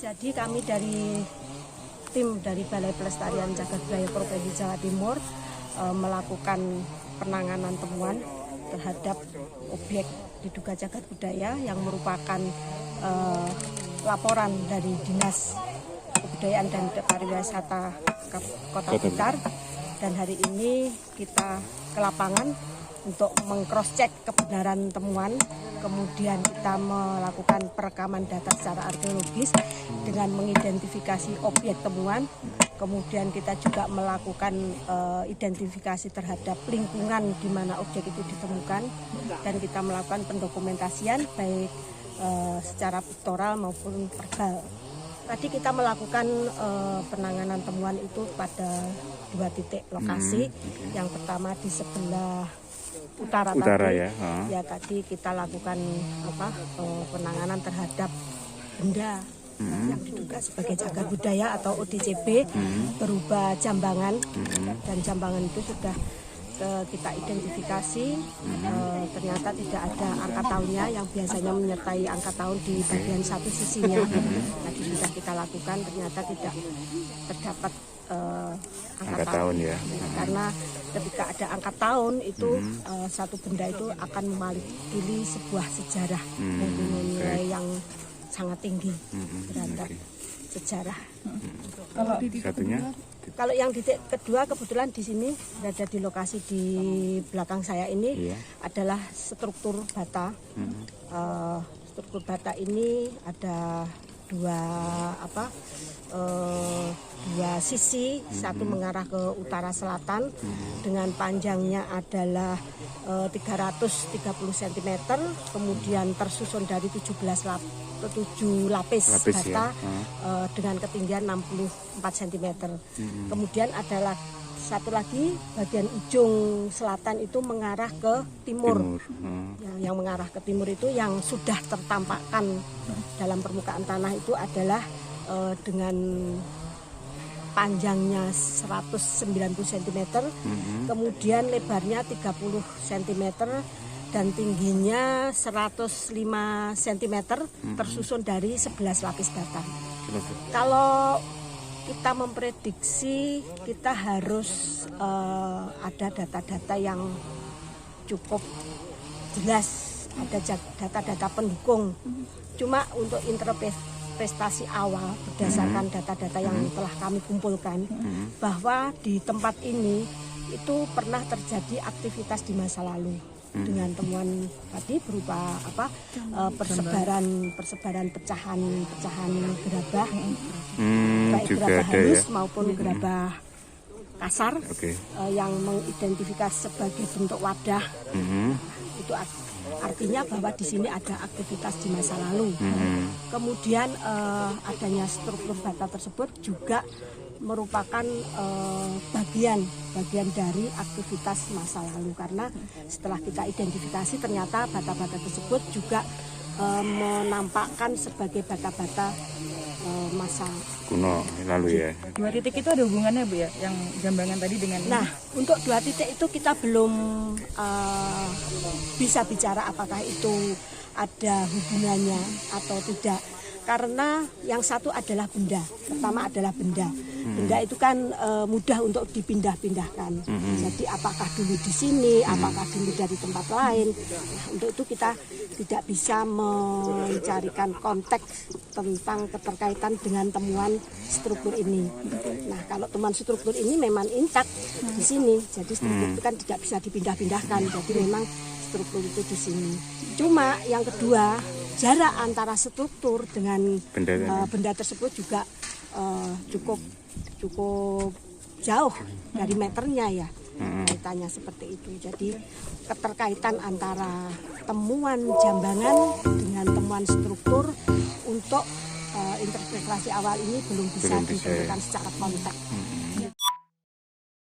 Jadi kami dari tim dari Balai Pelestarian Cagar Budaya Provinsi Jawa Timur melakukan penanganan temuan terhadap objek diduga cagar budaya yang merupakan laporan dari Dinas Kebudayaan dan Pariwisata Kota Blitar. Dan hari ini kita ke lapangan untuk meng-cross-check kebenaran temuan, kemudian kita melakukan perekaman data secara arkeologis dengan mengidentifikasi objek temuan, kemudian kita juga melakukan identifikasi terhadap lingkungan di mana objek itu ditemukan, dan kita melakukan pendokumentasian baik secara piktoral maupun verbal. Tadi kita melakukan penanganan temuan itu pada 2 titik lokasi. Yang pertama di sebelah utara tadi, ya tadi kita lakukan penanganan terhadap benda yang diduga sebagai cagar budaya atau ODCB berupa jambangan, dan jambangan itu sudah kita identifikasi, ternyata tidak ada angka tahunnya yang biasanya menyertai angka tahun di bagian satu sisinya. Tadi sudah kita lakukan, ternyata tidak terdapat angka tahun ya. Karena ketika ada angka tahun itu satu benda itu akan mewakili sebuah sejarah dengan nilai yang sangat tinggi terhadap sejarah. Kalau yang titik kedua kebetulan di sini berada di lokasi di belakang saya ini adalah struktur bata. Struktur bata ini ada dua sisi, satu mengarah ke utara selatan dengan panjangnya adalah 330 cm, kemudian tersusun dari 7 lapis bata dengan ketinggian 64 cm. Kemudian adalah satu lagi bagian ujung selatan itu mengarah ke timur. Yang mengarah ke timur itu yang sudah tertampakkan dalam permukaan tanah itu adalah dengan panjangnya 190 cm, kemudian lebarnya 30 cm dan tingginya 105 cm, tersusun dari 11 lapis bata. Kalau kita memprediksi, kita harus ada data-data yang cukup jelas, ada data-data pendukung. Cuma untuk interpretasi awal berdasarkan data-data yang telah kami kumpulkan, bahwa di tempat ini itu pernah terjadi aktivitas di masa lalu dengan temuan tadi berupa persebaran pecahan gerabah, baik gerabah halus maupun gerabah kasar, yang mengidentifikasi sebagai bentuk wadah. Itu artinya bahwa di sini ada aktivitas di masa lalu. Kemudian adanya struktur bata tersebut juga merupakan bagian dari aktivitas masa lalu, karena setelah kita identifikasi ternyata bata-bata tersebut juga menampakkan sebagai bata-bata masa kuno lalu ya. 2 titik itu ada hubungannya Bu ya, yang jambangan tadi dengan ini? Nah, untuk 2 titik itu kita belum bisa bicara apakah itu ada hubungannya atau tidak, karena yang satu adalah benda. Pertama adalah benda. Benda itu kan mudah untuk dipindah-pindahkan. Jadi apakah dulu di sini, apakah dulu dari tempat lain. Nah, untuk itu kita tidak bisa mencarikan konteks tentang keterkaitan dengan temuan struktur ini. Nah, kalau temuan struktur ini memang intak di sini, jadi struktur itu kan tidak bisa dipindah-pindahkan. Jadi memang struktur itu di sini. Cuma yang kedua, jarak antara struktur dengan benda tersebut juga cukup jauh dari meternya ya, kaitannya seperti itu. Jadi keterkaitan antara temuan jambangan dengan temuan struktur untuk interpretasi awal ini belum bisa ditentukan secara konteks.